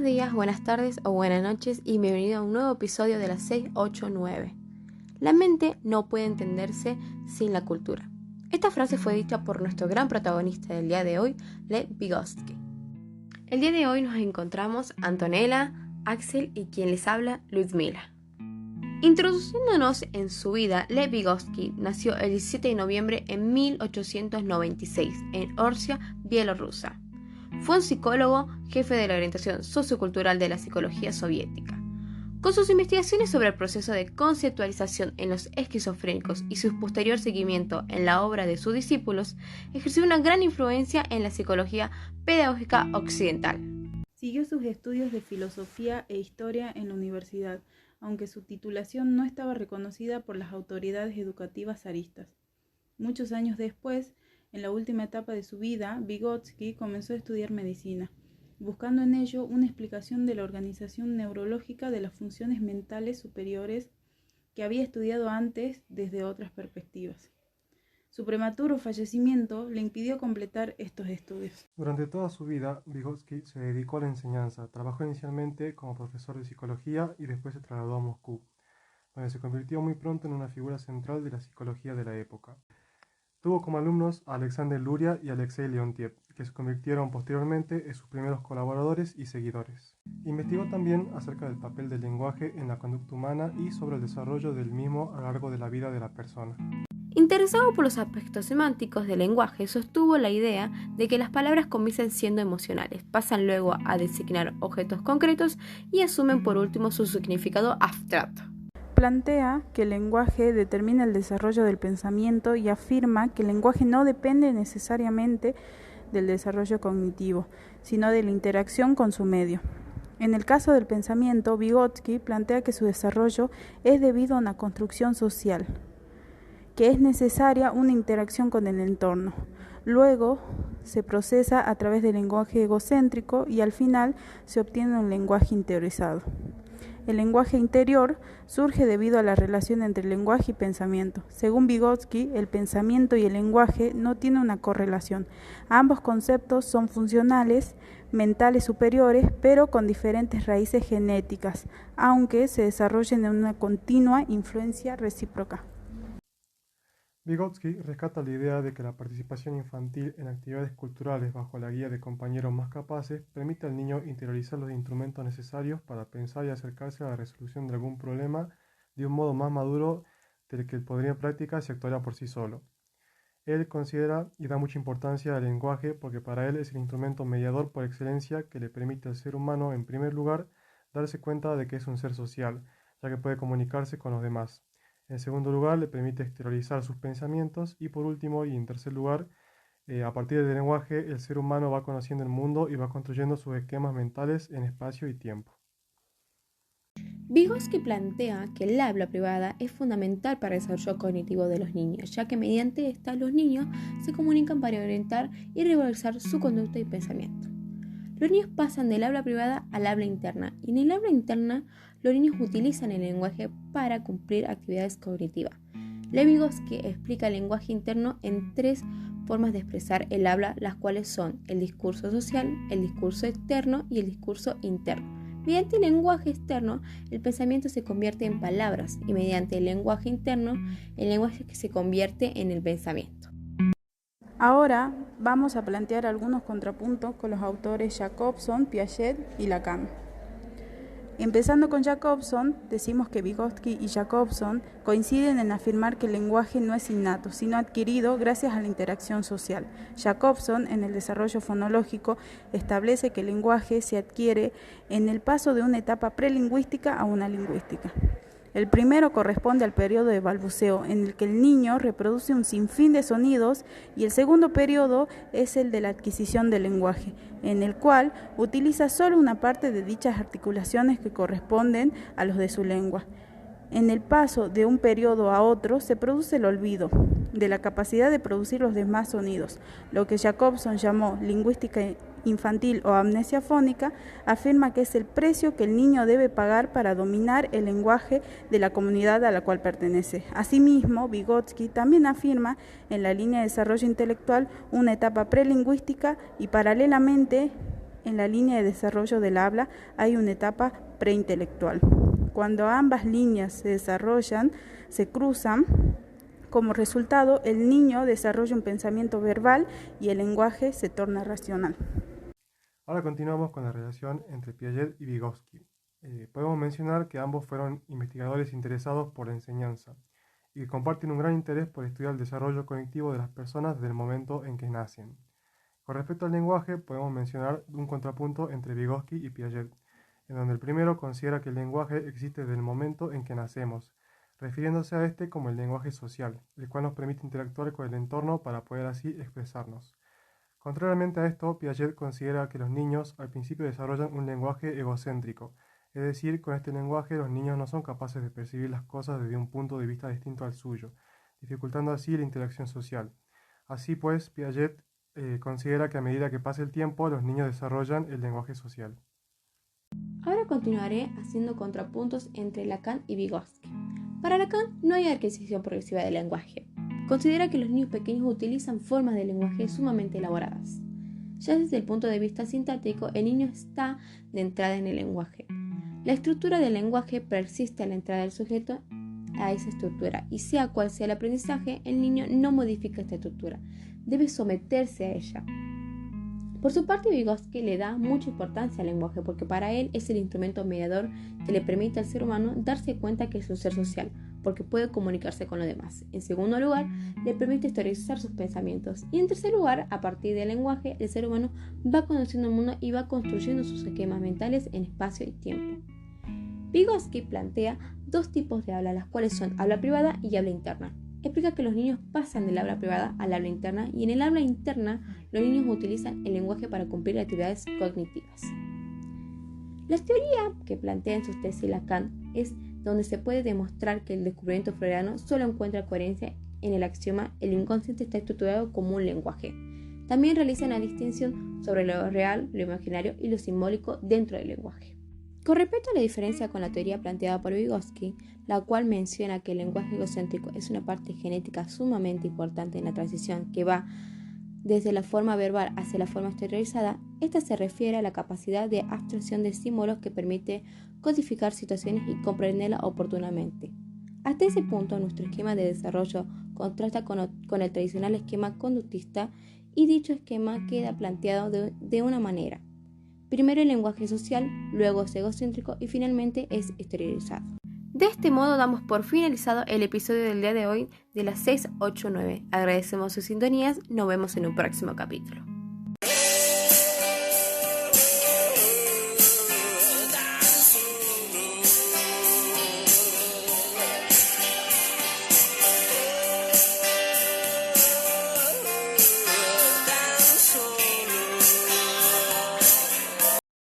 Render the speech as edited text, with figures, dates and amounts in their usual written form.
días, buenas tardes o buenas noches y bienvenido a un nuevo episodio de la 689. La mente no puede entenderse sin la cultura. Esta frase fue dicha por nuestro gran protagonista del día de hoy, Lev Vygotsky. El día de hoy nos encontramos Antonella, Axel y quien les habla, Ludmila. Introduciéndonos en su vida, Lev Vygotsky nació el 17 de noviembre de 1896 en Orsia, Bielorrusia. Fue un psicólogo, jefe de la orientación sociocultural de la psicología soviética. Con sus investigaciones sobre el proceso de conceptualización en los esquizofrénicos y su posterior seguimiento en la obra de sus discípulos, ejerció una gran influencia en la psicología pedagógica occidental. Siguió sus estudios de filosofía e historia en la universidad, aunque su titulación no estaba reconocida por las autoridades educativas zaristas. Muchos años después, en la última etapa de su vida, Vygotsky comenzó a estudiar medicina, buscando en ello una explicación de la organización neurológica de las funciones mentales superiores que había estudiado antes desde otras perspectivas. Su prematuro fallecimiento le impidió completar estos estudios. Durante toda su vida, Vygotsky se dedicó a la enseñanza. Trabajó inicialmente como profesor de psicología y después se trasladó a Moscú, donde se convirtió muy pronto en una figura central de la psicología de la época. Tuvo como alumnos a Alexander Luria y Alexei Leontiev, que se convirtieron posteriormente en sus primeros colaboradores y seguidores. Investigó también acerca del papel del lenguaje en la conducta humana y sobre el desarrollo del mismo a lo largo de la vida de la persona. Interesado por los aspectos semánticos del lenguaje, sostuvo la idea de que las palabras comienzan siendo emocionales, pasan luego a designar objetos concretos y asumen por último su significado abstracto. Plantea que el lenguaje determina el desarrollo del pensamiento y afirma que el lenguaje no depende necesariamente del desarrollo cognitivo, sino de la interacción con su medio. En el caso del pensamiento, Vygotsky plantea que su desarrollo es debido a una construcción social, que es necesaria una interacción con el entorno. Luego se procesa a través del lenguaje egocéntrico y al final se obtiene un lenguaje interiorizado. El lenguaje interior surge debido a la relación entre lenguaje y pensamiento. Según Vygotsky, el pensamiento y el lenguaje no tienen una correlación. Ambos conceptos son funcionales, mentales superiores, pero con diferentes raíces genéticas, aunque se desarrollen en una continua influencia recíproca. Vygotsky rescata la idea de que la participación infantil en actividades culturales bajo la guía de compañeros más capaces permite al niño interiorizar los instrumentos necesarios para pensar y acercarse a la resolución de algún problema de un modo más maduro del que podría en práctica si actuara por sí solo. Él considera y da mucha importancia al lenguaje porque para él es el instrumento mediador por excelencia que le permite al ser humano, en primer lugar, darse cuenta de que es un ser social, ya que puede comunicarse con los demás. En segundo lugar, le permite exteriorizar sus pensamientos y por último y en tercer lugar, a partir del lenguaje, el ser humano va conociendo el mundo y va construyendo sus esquemas mentales en espacio y tiempo. Vygotsky plantea que el habla privada es fundamental para el desarrollo cognitivo de los niños, ya que mediante esta los niños se comunican para orientar y regularizar su conducta y pensamiento. Los niños pasan del habla privada al habla interna, y en el habla interna los niños utilizan el lenguaje para cumplir actividades cognitivas. Lev Vygotsky explica el lenguaje interno en tres formas de expresar el habla, las cuales son el discurso social, el discurso externo y el discurso interno. Mediante el lenguaje externo, el pensamiento se convierte en palabras y mediante el lenguaje interno, el lenguaje se convierte en el pensamiento. Ahora vamos a plantear algunos contrapuntos con los autores Jacobson, Piaget y Lacan. Empezando con Jacobson, decimos que Vygotsky y Jacobson coinciden en afirmar que el lenguaje no es innato, sino adquirido gracias a la interacción social. Jacobson, en el desarrollo fonológico, establece que el lenguaje se adquiere en el paso de una etapa prelingüística a una lingüística. El primero corresponde al periodo de balbuceo, en el que el niño reproduce un sinfín de sonidos, y el segundo periodo es el de la adquisición del lenguaje, en el cual utiliza solo una parte de dichas articulaciones que corresponden a los de su lengua. En el paso de un periodo a otro se produce el olvido de la capacidad de producir los demás sonidos. Lo que Jacobson llamó lingüística infantil o amnesia fónica afirma que es el precio que el niño debe pagar para dominar el lenguaje de la comunidad a la cual pertenece. Asimismo, Vygotsky también afirma en la línea de desarrollo intelectual una etapa prelingüística y paralelamente en la línea de desarrollo del habla hay una etapa preintelectual. Cuando ambas líneas se desarrollan, se cruzan, como resultado, el niño desarrolla un pensamiento verbal y el lenguaje se torna racional. Ahora continuamos con la relación entre Piaget y Vygotsky. Podemos mencionar que ambos fueron investigadores interesados por la enseñanza y que comparten un gran interés por estudiar el desarrollo cognitivo de las personas desde el momento en que nacen. Con respecto al lenguaje, podemos mencionar un contrapunto entre Vygotsky y Piaget, en donde el primero considera que el lenguaje existe desde el momento en que nacemos, refiriéndose a este como el lenguaje social, el cual nos permite interactuar con el entorno para poder así expresarnos. Contrariamente a esto, Piaget considera que los niños al principio desarrollan un lenguaje egocéntrico, es decir, con este lenguaje los niños no son capaces de percibir las cosas desde un punto de vista distinto al suyo, dificultando así la interacción social. Así pues, Piaget considera que a medida que pasa el tiempo, los niños desarrollan el lenguaje social. Ahora continuaré haciendo contrapuntos entre Lacan y Vygotsky. Para Lacan no hay adquisición progresiva del lenguaje. Considera que los niños pequeños utilizan formas de lenguaje sumamente elaboradas. Ya desde el punto de vista sintáctico, el niño está de entrada en el lenguaje. La estructura del lenguaje persiste a la entrada del sujeto a esa estructura, y sea cual sea el aprendizaje, el niño no modifica esta estructura, debe someterse a ella. Por su parte, Vygotsky le da mucha importancia al lenguaje porque para él es el instrumento mediador que le permite al ser humano darse cuenta que es un ser social, porque puede comunicarse con los demás. En segundo lugar, le permite historizar sus pensamientos. Y en tercer lugar, a partir del lenguaje, el ser humano va conociendo el mundo y va construyendo sus esquemas mentales en espacio y tiempo. Vygotsky plantea dos tipos de habla, las cuales son habla privada y habla interna. Explica que los niños pasan del habla privada al habla interna, y en el habla interna los niños utilizan el lenguaje para cumplir actividades cognitivas. La teoría que plantea en sus tesis Lacan es donde se puede demostrar que el descubrimiento freudiano solo encuentra coherencia en el axioma el inconsciente está estructurado como un lenguaje. También realiza una distinción sobre lo real, lo imaginario y lo simbólico dentro del lenguaje. Con respecto a la diferencia con la teoría planteada por Vygotsky, la cual menciona que el lenguaje egocéntrico es una parte genética sumamente importante en la transición que va desde la forma verbal hacia la forma exteriorizada, esta se refiere a la capacidad de abstracción de símbolos que permite codificar situaciones y comprenderlas oportunamente. Hasta ese punto, nuestro esquema de desarrollo contrasta con el tradicional esquema conductista, y dicho esquema queda planteado de una manera. Primero el lenguaje social, luego es egocéntrico y finalmente es exteriorizado. De este modo damos por finalizado el episodio del día de hoy de las 689. Agradecemos sus sintonías, nos vemos en un próximo capítulo.